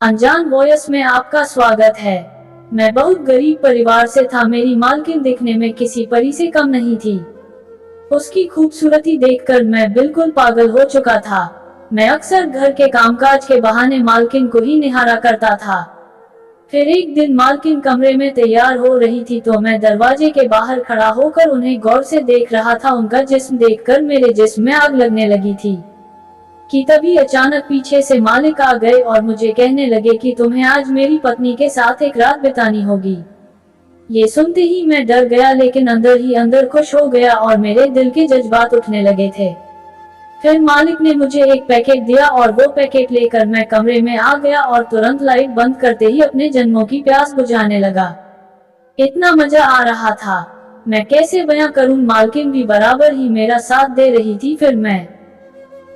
अनजान वॉयस में आपका स्वागत है। मैं बहुत गरीब परिवार से था। मेरी मालकिन दिखने में किसी परी से कम नहीं थी। उसकी खूबसूरती देखकर मैं बिल्कुल पागल हो चुका था। मैं अक्सर घर के कामकाज के बहाने मालकिन को ही निहारा करता था। फिर एक दिन मालकिन कमरे में तैयार हो रही थी तो मैं दरवाजे के बाहर खड़ा होकर उन्हें गौर से देख रहा था। उनका जिस्म देखकर मेरे जिस्म में आग लगने लगी थी कि तभी अचानक पीछे से मालिक आ गए और मुझे कहने लगे कि तुम्हें आज मेरी पत्नी के साथ एक रात बितानी होगी। ये सुनते ही मैं डर गया, लेकिन अंदर ही अंदर खुश हो गया और मेरे दिल के जज्बात उठने लगे थे। फिर मालिक ने मुझे एक पैकेट दिया और वो पैकेट लेकर मैं कमरे में आ गया और तुरंत लाइट बंद करते ही अपने जन्मों की प्यास बुझाने लगा। इतना मजा आ रहा था, मैं कैसे बयां करूं। मालकिन भी बराबर ही मेरा साथ दे रही थी। फिर मैं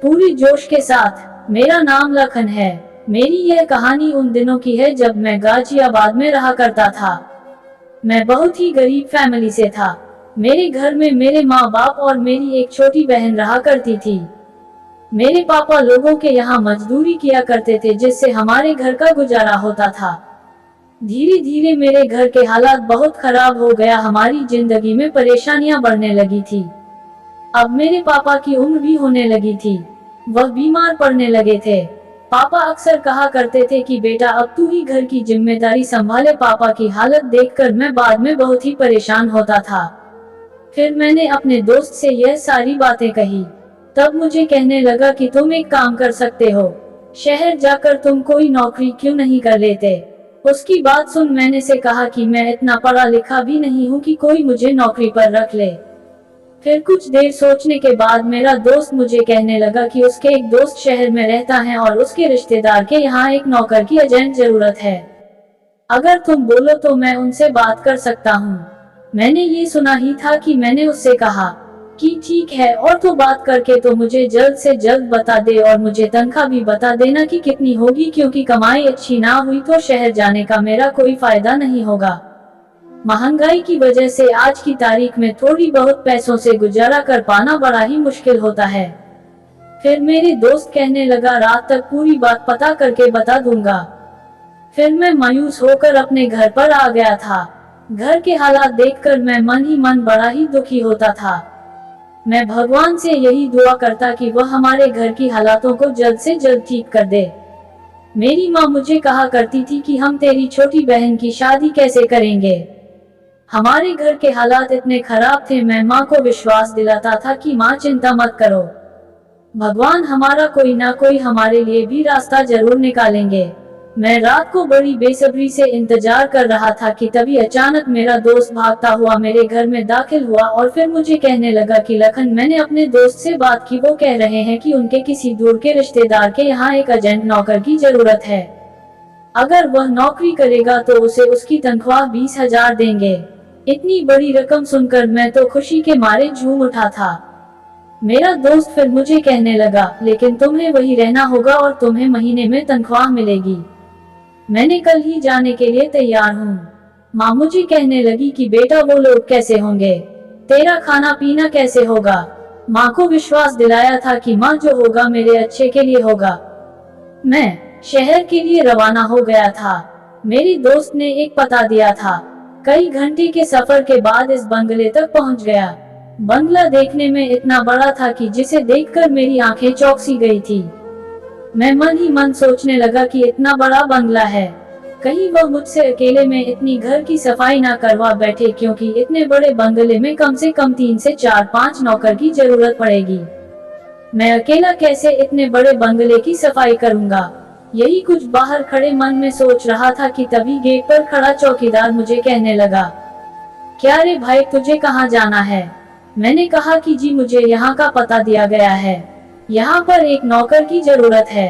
पूरी जोश के साथ, मेरा नाम लखन है। मेरी यह कहानी उन दिनों की है जब मैं गाजियाबाद में रहा करता था। मैं बहुत ही गरीब फैमिली से था। मेरे घर में मेरे माँ बाप और मेरी एक छोटी बहन रहा करती थी। मेरे पापा लोगों के यहाँ मजदूरी किया करते थे, जिससे हमारे घर का गुजारा होता था। धीरे धीरे मेरे घर के हालात बहुत खराब हो गया। हमारी जिंदगी में परेशानियां बढ़ने लगी थी। अब मेरे पापा की उम्र भी होने लगी थी। वह बीमार पड़ने लगे थे। पापा अक्सर कहा करते थे कि बेटा अब तू ही घर की जिम्मेदारी संभाले। पापा की हालत देखकर मैं बाद में बहुत ही परेशान होता था। फिर मैंने अपने दोस्त से यह सारी बातें कही। तब मुझे कहने लगा कि तुम एक काम कर सकते हो, शहर जाकर तुम कोई नौकरी क्यों नहीं कर लेते। उसकी बात सुन मैंने से कहा कि मैं इतना पढ़ा लिखा भी नहीं हूँ कि कोई मुझे नौकरी पर रख ले। फिर कुछ देर सोचने के बाद मेरा दोस्त मुझे कहने लगा कि उसके एक दोस्त शहर में रहता है और उसके रिश्तेदार के यहाँ एक नौकर की अर्जेंट जरूरत है। अगर तुम बोलो तो मैं उनसे बात कर सकता हूँ। मैंने ये सुना ही था कि मैंने उससे कहा कि ठीक है, और तो बात करके तो मुझे जल्द से जल्द बता दे और मुझे तनख्वाह भी बता देना कि कितनी होगी, क्योंकि कमाई अच्छी ना हुई तो शहर जाने का मेरा कोई फायदा नहीं होगा। महंगाई की वजह से आज की तारीख में थोड़ी बहुत पैसों से गुजारा कर पाना बड़ा ही मुश्किल होता है। फिर मेरे दोस्त कहने लगा रात तक पूरी बात पता करके बता दूंगा। फिर मैं मायूस होकर अपने घर पर आ गया था। घर के हालात देखकर मैं मन ही मन बड़ा ही दुखी होता था। मैं भगवान से यही दुआ करता कि वह हमारे घर की हालातों को जल्द से जल्द ठीक कर दे। मेरी माँ मुझे कहा करती थी कि हम तेरी छोटी बहन की शादी कैसे करेंगे। हमारे घर के हालात इतने खराब थे। मैं माँ को विश्वास दिलाता था कि माँ चिंता मत करो, भगवान हमारा कोई ना कोई हमारे लिए भी रास्ता जरूर निकालेंगे। मैं रात को बड़ी बेसब्री से इंतजार कर रहा था कि तभी अचानक मेरा दोस्त भागता हुआ मेरे घर में दाखिल हुआ और फिर मुझे कहने लगा कि लखन, मैंने अपने दोस्त से बात की। वो कह रहे हैं कि उनके किसी दूर के रिश्तेदार के यहाँ एक अर्जेंट नौकर की जरूरत है। अगर वह नौकरी करेगा तो उसे उसकी तनख्वाह 20,000 देंगे। इतनी बड़ी रकम सुनकर मैं तो खुशी के मारे झूम उठा था। मेरा दोस्त फिर मुझे कहने लगा, लेकिन तुम्हें वही रहना होगा और तुम्हें महीने में तनख्वाह मिलेगी। मैंने कल ही जाने के लिए तैयार हूँ। माँ मुझे कहने लगी कि बेटा वो लोग कैसे होंगे, तेरा खाना पीना कैसे होगा। माँ को विश्वास दिलाया था कि माँ जो होगा मेरे अच्छे के लिए होगा। मैं शहर के लिए रवाना हो गया था। मेरी दोस्त ने एक पता दिया था। कई घंटे के सफर के बाद इस बंगले तक पहुंच गया। बंगला देखने में इतना बड़ा था कि जिसे देखकर मेरी आंखें चौंक सी गई थी। मैं मन ही मन सोचने लगा कि इतना बड़ा बंगला है, कहीं वह मुझसे अकेले में इतनी घर की सफाई ना करवा बैठे, क्योंकि इतने बड़े बंगले में कम से कम 3 से 4-5 नौकर की जरूरत पड़ेगी। मैं अकेला कैसे इतने बड़े बंगले की सफाई करूंगा। यही कुछ बाहर खड़े मन में सोच रहा था कि तभी गेट पर खड़ा चौकीदार मुझे कहने लगा, क्या रे भाई, तुझे कहाँ जाना है। मैंने कहा कि जी मुझे यहाँ का पता दिया गया है, यहाँ पर एक नौकर की जरूरत है,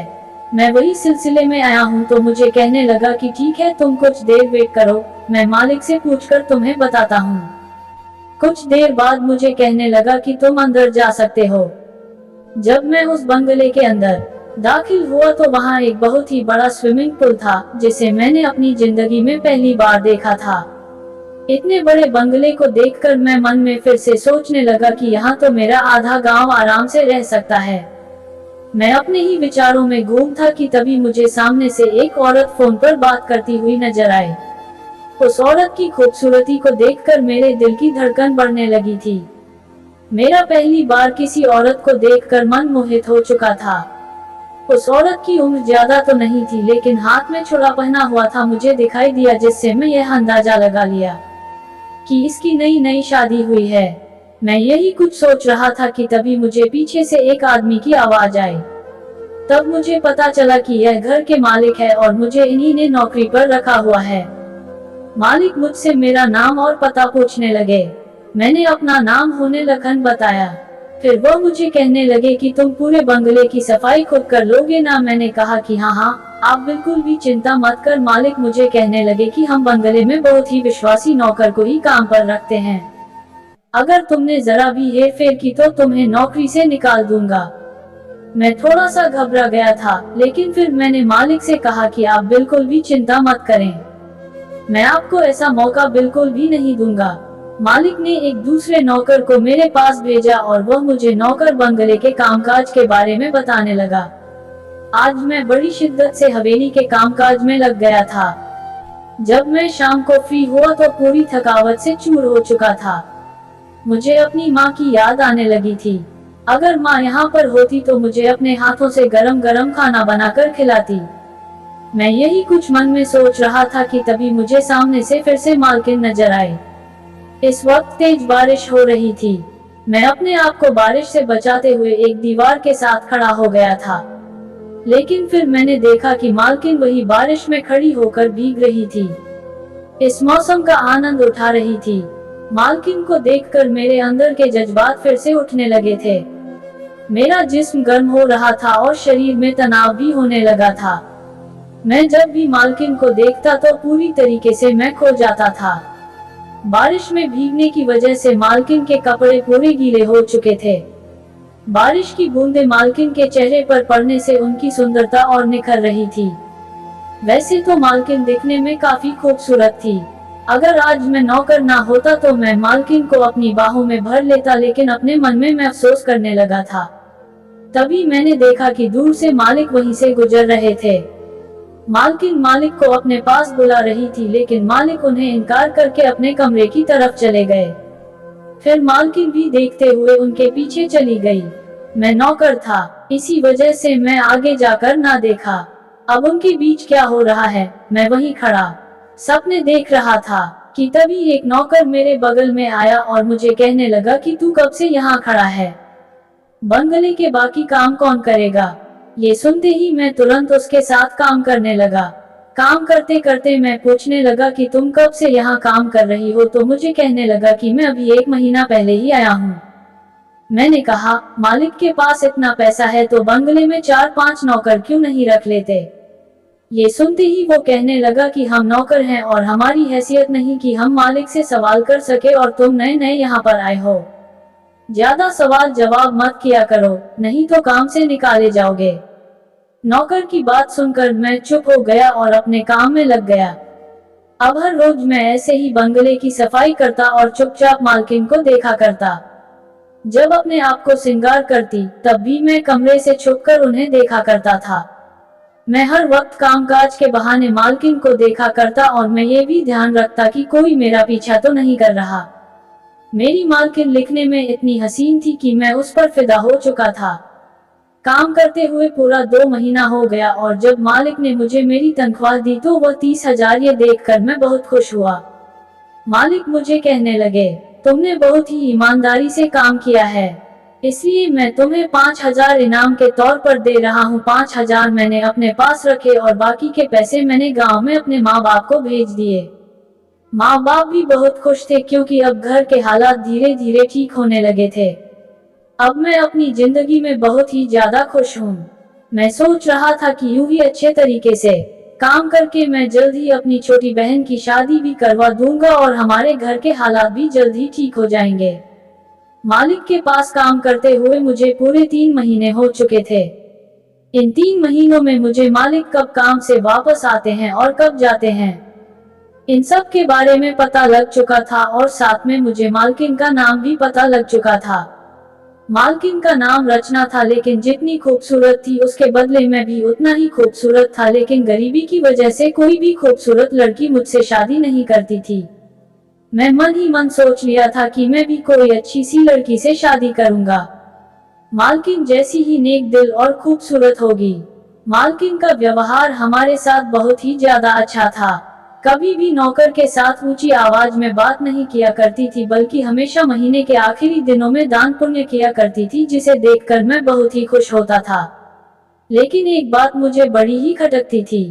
मैं वही सिलसिले में आया हूँ। तो मुझे कहने लगा कि ठीक है, तुम कुछ देर वेट करो, मैं मालिक से पूछकर तुम्हें बताता हूँ। कुछ देर बाद मुझे कहने लगा कि तुम अंदर जा सकते हो। जब मैं उस बंगले के अंदर दाखिल हुआ तो वहाँ एक बहुत ही बड़ा स्विमिंग पूल था, जिसे मैंने अपनी जिंदगी में पहली बार देखा था। इतने बड़े बंगले को देखकर मैं मन में फिर से सोचने लगा कि यहाँ तो मेरा आधा गांव आराम से रह सकता है। मैं अपने ही विचारों में गुम था कि तभी मुझे सामने से एक औरत फोन पर बात करती हुई नजर आई। उस औरत की खूबसूरती को देखकर मेरे दिल की धड़कन बढ़ने लगी थी। मेरा पहली बार किसी औरत को देखकर मन मोहित हो चुका था। उस औरत की उम्र ज्यादा तो नहीं थी, लेकिन हाथ में छुरा पहना हुआ था मुझे दिखाई दिया, जिससे मैं यह अंदाजा लगा लिया कि इसकी नई नई शादी हुई है। मैं यही कुछ सोच रहा था कि तभी मुझे पीछे से एक आदमी की आवाज आई। तब मुझे पता चला कि यह घर के मालिक है और मुझे इन्हीं ने नौकरी पर रखा हुआ है। मालिक मुझसे मेरा नाम और पता पूछने लगे। मैंने अपना नाम होने लखन बताया। फिर वो मुझे कहने लगे कि तुम पूरे बंगले की सफाई खुद कर लोगे ना। मैंने कहा कि हाँ हाँ, आप बिल्कुल भी चिंता मत कर। मालिक मुझे कहने लगे कि हम बंगले में बहुत ही विश्वासी नौकर को ही काम पर रखते हैं। अगर तुमने जरा भी हेरफेर की तो तुम्हें नौकरी से निकाल दूंगा। मैं थोड़ा सा घबरा गया था, लेकिन फिर मैंने मालिक से कहा कि आप बिल्कुल भी चिंता मत करें, मैं आपको ऐसा मौका बिल्कुल भी नहीं दूंगा। मालिक ने एक दूसरे नौकर को मेरे पास भेजा और वह मुझे नौकर बंगले के कामकाज के बारे में बताने लगा। आज मैं बड़ी शिद्दत से हवेली के कामकाज में लग गया था। जब मैं शाम को फ्री हुआ तो पूरी थकावट से चूर हो चुका था। मुझे अपनी माँ की याद आने लगी थी। अगर माँ यहाँ पर होती तो मुझे अपने हाथों से गरम गरम खाना बनाकर खिलाती। मैं यही कुछ मन में सोच रहा था कि तभी मुझे सामने से फिर से मालकिन नजर आए। इस वक्त तेज बारिश हो रही थी। मैं अपने आप को बारिश से बचाते हुए एक दीवार के साथ खड़ा हो गया था, लेकिन फिर मैंने देखा कि मालकिन वही बारिश में खड़ी होकर भीग रही थी, इस मौसम का आनंद उठा रही थी। मालकिन को देखकर मेरे अंदर के जज्बात फिर से उठने लगे थे। मेरा जिस्म गर्म हो रहा था और शरीर में तनाव भी होने लगा था। मैं जब भी मालकिन को देखता तो पूरी तरीके से मैं खो जाता था। बारिश में भीगने की वजह से मालकिन के कपड़े पूरे गीले हो चुके थे। बारिश की बूंदें मालकिन के चेहरे पर पड़ने से उनकी सुंदरता और निखर रही थी। वैसे तो मालकिन दिखने में काफी खूबसूरत थी। अगर आज मैं नौकर ना होता तो मैं मालकिन को अपनी बाहों में भर लेता, लेकिन अपने मन में मैं अफसोस करने लगा था। तभी मैंने देखा कि दूर से मालिक वहीं से गुजर रहे थे। मालकिन मालिक को अपने पास बुला रही थी, लेकिन मालिक उन्हें इनकार करके अपने कमरे की तरफ चले गए। फिर मालकिन भी देखते हुए उनके पीछे चली गई। मैं नौकर था, इसी वजह से मैं आगे जाकर ना देखा। अब उनके बीच क्या हो रहा है, मैं वहीं खड़ा सपने देख रहा था कि तभी एक नौकर मेरे बगल में आया और मुझे कहने लगा कि तू कब से यहाँ खड़ा है, बंगले के बाकी काम कौन करेगा। ये सुनते ही मैं तुरंत उसके साथ काम करने लगा। काम करते करते मैं पूछने लगा कि तुम कब से यहाँ काम कर रही हो, तो मुझे कहने लगा कि मैं अभी 1 महीना पहले ही आया हूँ। मैंने कहा, मालिक के पास इतना पैसा है तो बंगले में 4-5 नौकर क्यों नहीं रख लेते। ये सुनते ही वो कहने लगा कि हम नौकर हैं और हमारी हैसियत नहीं कि हम मालिक से सवाल कर सके, और तुम नए नए यहाँ पर आए हो, ज्यादा सवाल जवाब मत किया करो, नहीं तो काम से निकाले जाओगे। नौकर की बात सुनकर मैं चुप हो गया और अपने काम में लग गया। अब हर रोज मैं ऐसे ही बंगले की सफाई करता और चुपचाप मालकिन को देखा करता। जब अपने आप को श्रृंगार करती तब भी मैं कमरे से छुपकर उन्हें देखा करता था। मैं हर वक्त कामकाज के बहाने मालकिन को देखा करता और मैं ये भी ध्यान रखता कि कोई मेरा पीछा तो नहीं कर रहा। मेरी मालकिन लिखने में इतनी हसीन थी कि मैं उस पर फिदा हो चुका था। काम करते हुए पूरा 2 महीना हो गया और जब मालिक ने मुझे मेरी तनख्वाह दी तो वह 30,000 ये देखकर मैं बहुत खुश हुआ। मालिक मुझे कहने लगे, तुमने बहुत ही ईमानदारी से काम किया है, इसलिए मैं तुम्हें 5,000 इनाम के तौर पर दे रहा हूँ। 5,000 मैंने अपने पास रखे और बाकी के पैसे मैंने गांव में अपने माँ बाप को भेज दिए। माँ बाप भी बहुत खुश थे क्योंकि अब घर के हालात धीरे धीरे ठीक होने लगे थे। अब मैं अपनी जिंदगी में बहुत ही ज्यादा खुश हूँ। मैं सोच रहा था कि यूं ही अच्छे तरीके से काम करके मैं जल्द ही अपनी छोटी बहन की शादी भी करवा दूंगा और हमारे घर के हालात भी जल्द ही ठीक हो जाएंगे। मालिक के पास काम करते हुए मुझे पूरे 3 महीने हो चुके थे। इन 3 महीनों में मुझे मालिक कब काम से वापस आते हैं और कब जाते हैं, इन सब के बारे में पता लग चुका था और साथ में मुझे मालकिन का नाम भी पता लग चुका था। मालकिन का नाम रचना था, लेकिन जितनी खूबसूरत थी उसके बदले में भी उतना ही खूबसूरत था, लेकिन गरीबी की वजह से कोई भी खूबसूरत लड़की मुझसे शादी नहीं करती थी। मैं मन ही मन सोच लिया था कि मैं भी कोई अच्छी सी लड़की से शादी करूंगा, मालकिन जैसी ही नेक दिल और खूबसूरत होगी। मालकिन का व्यवहार हमारे साथ बहुत ही ज्यादा अच्छा था। कभी भी नौकर के साथ ऊंची आवाज में बात नहीं किया करती थी, बल्कि हमेशा महीने के आखिरी दिनों में दान पुण्य किया करती थी, जिसे देखकर मैं बहुत ही खुश होता था। लेकिन एक बात मुझे बड़ी ही खटकती थी।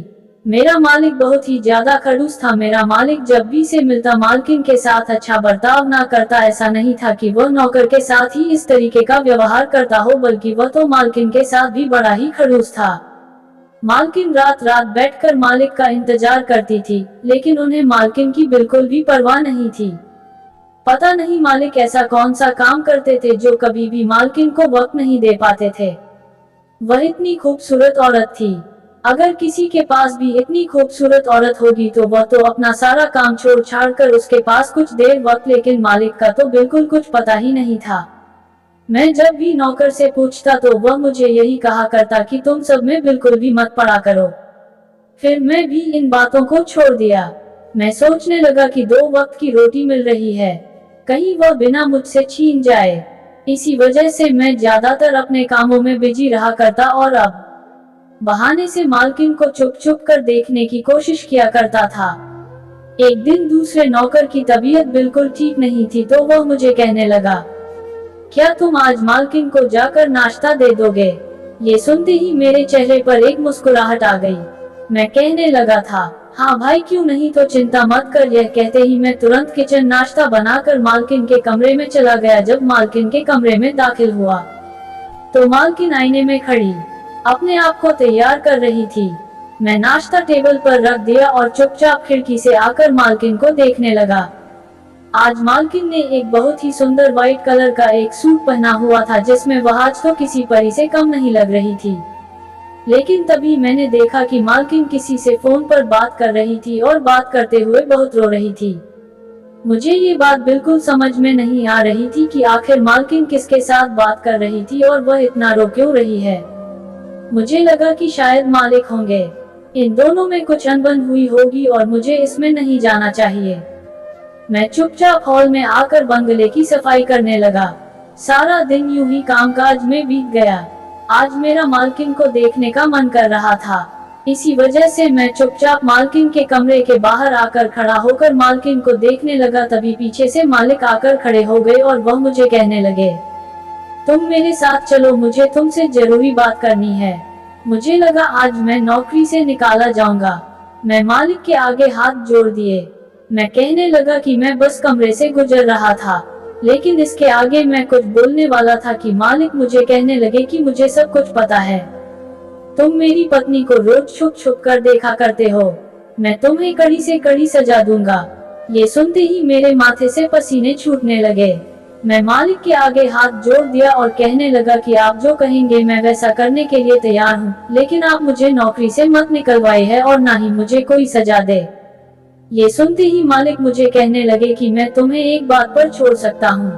मेरा मालिक बहुत ही ज्यादा खड़ूस था। मेरा मालिक जब भी से मिलता मालकिन के साथ अच्छा बर्ताव ना करता। ऐसा नहीं था कि वह नौकर के साथ ही इस तरीके का व्यवहार करता हो, बल्कि वह तो मालकिन के साथ भी बड़ा ही खड़ूस था। मालकिन रात रात बैठकर मालिक का इंतजार करती थी, लेकिन उन्हें मालकिन की बिल्कुल भी परवाह नहीं थी। पता नहीं मालिक ऐसा कौन सा काम करते थे जो कभी भी मालकिन को वक्त नहीं दे पाते थे। वह इतनी खूबसूरत औरत थी। अगर किसी के पास भी इतनी खूबसूरत औरत होगी तो वह तो अपना सारा काम छोड़ छाड़ कर उसके पास कुछ देर वक्त, लेकिन मालिक का तो बिल्कुल कुछ पता ही नहीं था। मैं जब भी नौकर से पूछता तो वह मुझे यही कहा करता कि तुम सब में बिल्कुल भी मत पड़ा करो। फिर मैं भी इन बातों को छोड़ दिया। मैं सोचने लगा कि 2 वक्त की रोटी मिल रही है, कहीं वह बिना मुझसे छीन जाए। इसी वजह से मैं ज्यादातर अपने कामों में बिजी रहा करता और अब बहाने से मालकिन को चुप चुप कर देखने की कोशिश किया करता था। एक दिन दूसरे नौकर की तबीयत बिल्कुल ठीक नहीं थी, तो वह मुझे कहने लगा, क्या तुम आज मालकिन को जाकर नाश्ता दे दोगे? ये सुनते ही मेरे चेहरे पर एक मुस्कुराहट आ गई। मैं कहने लगा था, हाँ भाई, क्यों नहीं, तो चिंता मत कर। यह कहते ही मैं तुरंत किचन नाश्ता बनाकर मालकिन के कमरे में चला गया। जब मालकिन के कमरे में दाखिल हुआ तो मालकिन आईने में खड़ी अपने आप को तैयार कर रही थी। मैं नाश्ता टेबल पर रख दिया और चुपचाप खिड़की से आकर मालकिन को देखने लगा। आज मालकिन ने एक बहुत ही सुंदर व्हाइट कलर का एक सूट पहना हुआ था, जिसमें वह आज तो किसी परी से कम नहीं लग रही थी। लेकिन तभी मैंने देखा कि मालकिन किसी से फोन पर बात कर रही थी और बात करते हुए बहुत रो रही थी। मुझे ये बात बिल्कुल समझ में नहीं आ रही थी कि आखिर मालकिन किसके साथ बात कर रही थी और वह इतना रो क्यों रही है। मुझे लगा कि शायद मालिक होंगे, इन दोनों में कुछ अनबन हुई होगी और मुझे इसमें नहीं जाना चाहिए। मैं चुपचाप हॉल में आकर बंगले की सफाई करने लगा। सारा दिन यूं ही कामकाज में बीत गया। आज मेरा मालकिन को देखने का मन कर रहा था, इसी वजह से मैं चुपचाप मालकिन के कमरे के बाहर आकर खड़ा होकर मालकिन को देखने लगा। तभी पीछे से मालिक आकर खड़े हो गए और वह मुझे कहने लगे, तुम मेरे साथ चलो, मुझे तुमसे जरूरी बात करनी है। मुझे लगा आज मैं नौकरी से निकाला जाऊंगा। मैं मालिक के आगे हाथ जोड़ दिए। मैं कहने लगा कि मैं बस कमरे से गुजर रहा था, लेकिन इसके आगे मैं कुछ बोलने वाला था कि मालिक मुझे कहने लगे कि मुझे सब कुछ पता है। तुम मेरी पत्नी को रोज छुप छुप कर देखा करते हो। मैं तुम्हें कड़ी से कड़ी सजा दूंगा। ये सुनते ही मेरे माथे से पसीने छूटने लगे। मैं मालिक के आगे हाथ जोड़ दिया और कहने लगा कि आप जो कहेंगे मैं वैसा करने के लिए तैयार हूँ, लेकिन आप मुझे नौकरी से मत निकलवाए है और ना ही मुझे कोई सजा दे। ये सुनते ही मालिक मुझे कहने लगे कि मैं तुम्हें एक बात पर छोड़ सकता हूँ,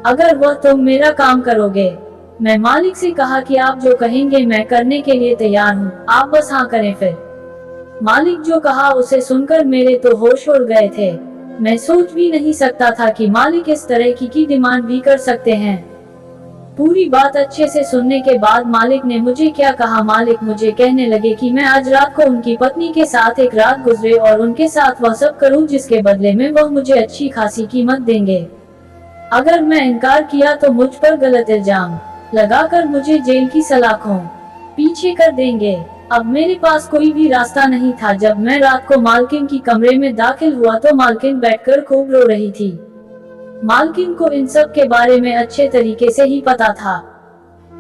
अगर वह तुम मेरा काम करोगे। मैं मालिक से कहा कि आप जो कहेंगे मैं करने के लिए तैयार हूँ, आप बस हाँ करें। फिर मालिक जो कहा उसे सुनकर मेरे तो होश उड़ गए थे। मैं सोच भी नहीं सकता था कि मालिक इस तरह की डिमांड भी कर सकते हैं। पूरी बात अच्छे से सुनने के बाद मालिक ने मुझे क्या कहा, मालिक मुझे कहने लगे कि मैं आज रात को उनकी पत्नी के साथ एक रात गुजरे और उनके साथ वह सब करूं जिसके बदले में वह मुझे अच्छी खासी कीमत देंगे। अगर मैं इनकार किया तो मुझ पर गलत इल्जाम लगाकर मुझे जेल की सलाखों पीछे कर देंगे। अब मेरे पास कोई भी रास्ता नहीं था। जब मैं रात को मालकिन की कमरे में दाखिल हुआ तो मालकिन बैठकर खूब रो रही थी। मालकिन को इन सब के बारे में अच्छे तरीके से ही पता था।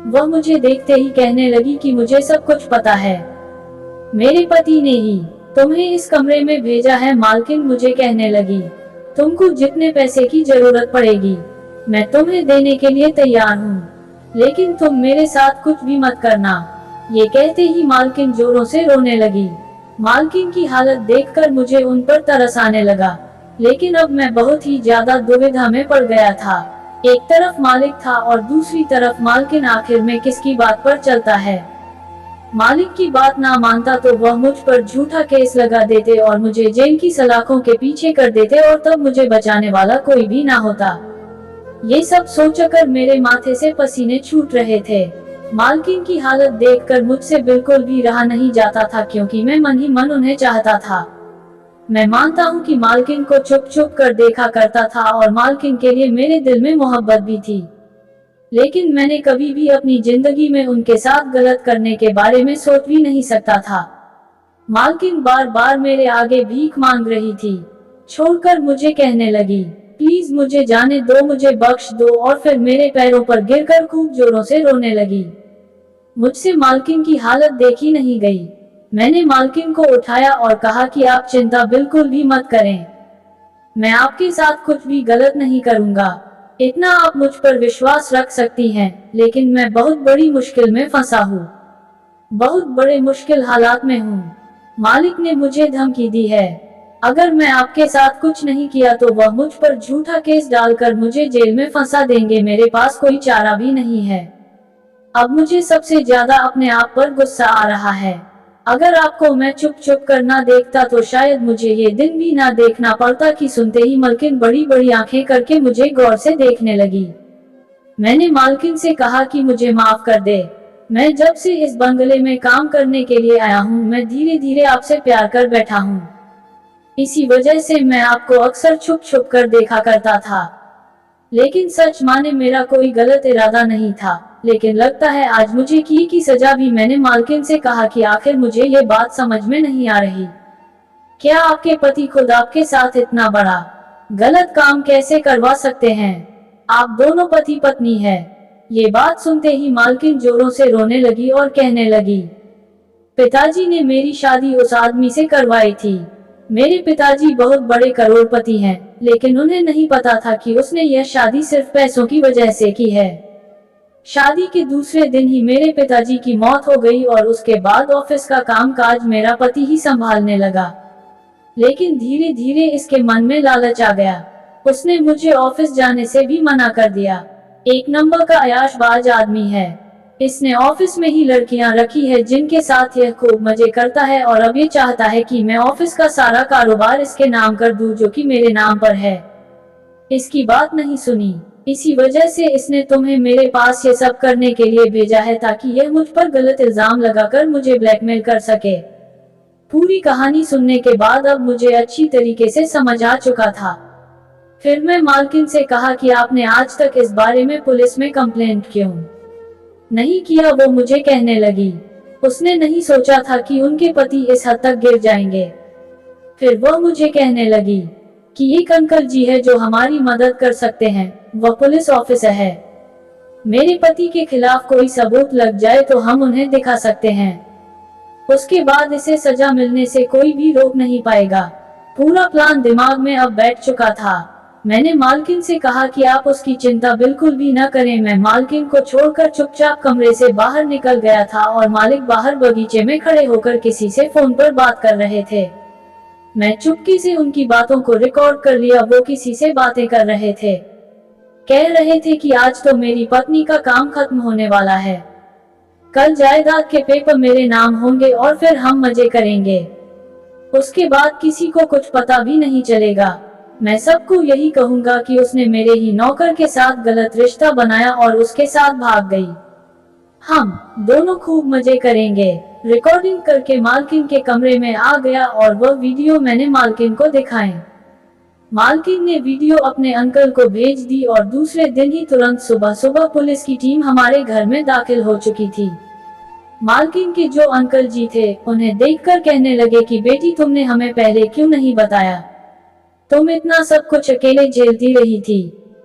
वह मुझे देखते ही कहने लगी कि मुझे सब कुछ पता है, मेरे पति ने ही तुम्हें इस कमरे में भेजा है। मालकिन मुझे कहने लगी, तुमको जितने पैसे की जरूरत पड़ेगी मैं तुम्हें देने के लिए तैयार हूँ, लेकिन तुम मेरे साथ कुछ भी मत करना। ये कहते ही मालकिन जोरों से रोने लगी। मालकिन की हालत देखकर मुझे उन पर तरस आने लगा, लेकिन अब मैं बहुत ही ज्यादा दुविधा में पड़ गया था। एक तरफ मालिक था और दूसरी तरफ मालकिन। आखिर में किसकी बात पर चलता है? मालिक की बात ना मानता तो वह मुझ पर झूठा केस लगा देते और मुझे जेल की सलाखों के पीछे कर देते और तब मुझे बचाने वाला कोई भी ना होता। ये सब सोचकर मेरे माथे से पसीने छूट रहे थे। मालकिन की हालत देखकर मुझसे बिल्कुल भी रहा नहीं जाता था, क्योंकि मैं मन ही मन उन्हें चाहता था। मैं मानता हूँ कि मालकिन को छुप छुप कर देखा करता था और मालकिन के लिए मेरे दिल में मोहब्बत भी थी, लेकिन मैंने कभी भी अपनी जिंदगी में उनके साथ गलत करने के बारे में सोच भी नहीं सकता था। मालकिन बार बार मेरे आगे भीख मांग रही थी, छोड़कर मुझे कहने लगी, प्लीज मुझे जाने दो, मुझे बख्श दो, और फिर मेरे पैरों पर गिरकर खूब जोरों से रोने लगी। मुझसे मालकिन की हालत देखी नहीं गई। मैंने मालकिन को उठाया और कहा कि आप चिंता बिल्कुल भी मत करें, मैं आपके साथ कुछ भी गलत नहीं करूंगा, इतना आप मुझ पर विश्वास रख सकती हैं। लेकिन मैं बहुत बड़ी मुश्किल में फंसा हूँ, बहुत बड़े मुश्किल हालात में हूँ। मालिक ने मुझे धमकी दी है, अगर मैं आपके साथ कुछ नहीं किया तो वह मुझ पर झूठा केस डालकर मुझे जेल में फंसा देंगे। मेरे पास कोई चारा भी नहीं है। अब मुझे सबसे ज्यादा अपने आप पर गुस्सा आ रहा है। अगर आपको मैं चुप चुप कर ना देखता तो शायद मुझे ये दिन भी ना देखना पड़ता। कि सुनते ही मालकिन बड़ी बड़ी आंखें करके मुझे गौर से देखने लगी। मैंने मालकिन से कहा कि मुझे माफ कर दे, मैं जब से इस बंगले में काम करने के लिए आया हूँ मैं धीरे धीरे आपसे प्यार कर बैठा हूँ। इसी वजह से मैं आपको अक्सर छुप छुप कर देखा करता था, लेकिन सच माने मेरा कोई गलत इरादा नहीं था। लेकिन लगता है आज मुझे की सजा भी। मैंने मालकिन से कहा कि आखिर मुझे ये बात समझ में नहीं आ रही, क्या आपके पति खुद आपके साथ इतना बड़ा गलत काम कैसे करवा सकते हैं? आप दोनों पति पत्नी हैं। ये बात सुनते ही मालकिन जोरों से रोने लगी और कहने लगी, पिताजी ने मेरी शादी उस आदमी से करवाई थी। मेरे पिताजी बहुत बड़े करोड़पति हैं, लेकिन उन्हें नहीं पता था कि उसने यह शादी सिर्फ पैसों की वजह से की है। शादी के दूसरे दिन ही मेरे पिताजी की मौत हो गई और उसके बाद ऑफिस का कामकाज मेरा पति ही संभालने लगा। लेकिन धीरे धीरे इसके मन में लालच आ गया। उसने मुझे ऑफिस जाने से भी मना कर दिया। एक नंबर का अयाशबाज आदमी है। इसने ऑफिस में ही लड़कियां रखी है जिनके साथ यह खूब मजे करता है और अब ये चाहता है कि मैं ऑफिस का सारा कारोबार इसके नाम कर दूं, जो कि मेरे नाम पर है। इसकी बात नहीं सुनी, इसी वजह से इसने तुम्हें मेरे पास ये सब करने के लिए भेजा है, ताकि यह मुझ पर गलत इल्जाम लगाकर मुझे ब्लैकमेल कर सके। पूरी कहानी सुनने के बाद अब मुझे अच्छी तरीके से समझ आ चुका था। फिर मैं मालकिन से कहा कि आपने आज तक इस बारे में पुलिस में कंप्लेंट क्यों नहीं किया? वो मुझे कहने लगी, उसने नहीं सोचा था कि उनके पति इस हद तक गिर जाएंगे। फिर वह मुझे कहने लगी कि एक अंकल जी है जो हमारी मदद कर सकते हैं, वह पुलिस ऑफिसर है। मेरे पति के खिलाफ कोई सबूत लग जाए तो हम उन्हें दिखा सकते हैं, उसके बाद इसे सजा मिलने से कोई भी रोक नहीं पाएगा। पूरा प्लान दिमाग में अब बैठ चुका था। मैंने मालकिन से कहा कि आप उसकी चिंता बिल्कुल भी न करें। मैं मालकिन को छोड़कर चुपचाप कमरे से बाहर निकल गया था और मालिक बाहर बगीचे में खड़े होकर किसी से फोन पर बात कर रहे थे। मैं चुपके से उनकी बातों को रिकॉर्ड कर लिया। वो किसी से बातें कर रहे थे, कह रहे थे कि आज तो मेरी पत्नी का काम खत्म होने वाला है, कल जायदाद के पेपर मेरे नाम होंगे और फिर हम मजे करेंगे, उसके बाद किसी को कुछ पता भी नहीं चलेगा। मैं सबको यही कहूंगा कि उसने मेरे ही नौकर के साथ गलत रिश्ता बनाया और उसके साथ भाग गई। हम दोनों खूब मजे करेंगे। रिकॉर्डिंग करके मालकिन के कमरे में आ गया और वह वीडियो मैंने मालकिन को दिखाए। मालकिन ने वीडियो अपने अंकल को भेज दी और दूसरे दिन ही तुरंत सुबह सुबह पुलिस की टीम हमारे घर में दाखिल हो चुकी थी। मालकिन के जो अंकल जी थे उन्हें देखकर कहने लगे कि बेटी तुमने हमें पहले क्यों नहीं बताया, तुम इतना सब कुछ अकेले झेलती रही थी।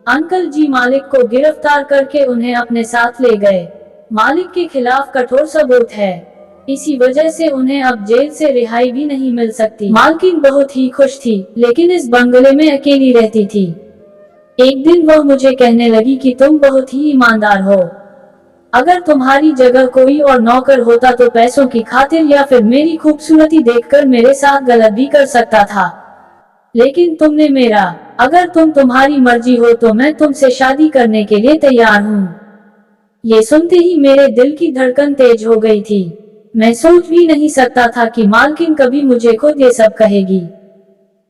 अंकल जी मालिक को गिरफ्तार करके उन्हें अपने साथ ले गए। मालिक के खिलाफ कठोर सबूत है, इसी वजह से उन्हें अब जेल से रिहाई भी नहीं मिल सकती। मालकिन बहुत ही खुश थी, लेकिन इस बंगले में अकेली रहती थी। एक दिन वह मुझे कहने लगी कि तुम बहुत ही ईमानदार हो, अगर तुम्हारी जगह कोई और नौकर होता तो पैसों की खातिर या फिर मेरी खूबसूरती देखकर मेरे साथ गलत भी कर सकता था। लेकिन तुमने मेरा, अगर तुम्हारी मर्जी हो तो मैं तुमसे शादी करने के लिए तैयार हूँ। ये सुनते ही मेरे दिल की धड़कन तेज हो गई थी। मैं सोच भी नहीं सकता था कि मालकिन कभी मुझे खुद ये सब कहेगी।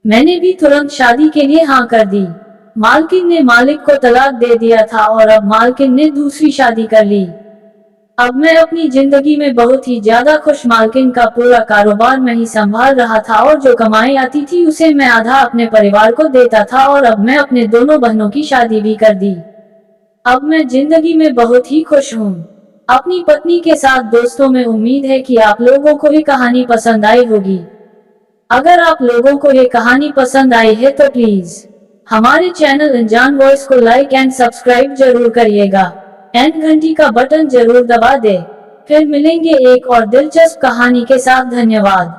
मैंने भी तुरंत शादी के लिए हाँ कर दी। मालकिन ने मालिक को तलाक दे दिया था और अब मालकिन ने दूसरी शादी कर ली। अब मैं अपनी जिंदगी में बहुत ही ज्यादा खुश। मालकिन का पूरा कारोबार मैं ही संभाल रहा था और जो कमाई आती थी उसे मैं आधा अपने परिवार को देता था और अब मैं अपने दोनों बहनों की शादी भी कर दी। अब मैं जिंदगी में बहुत ही खुश हूँ। अपनी पत्नी के साथ दोस्तों में उम्मीद है कि आप लोगों को ये कहानी पसंद आई होगी। अगर आप लोगों को ये कहानी पसंद आई है तो प्लीज हमारे चैनल अनजान वॉइस को लाइक एंड सब्सक्राइब जरूर करिएगा एंड घंटी का बटन जरूर दबा दे। फिर मिलेंगे एक और दिलचस्प कहानी के साथ। धन्यवाद।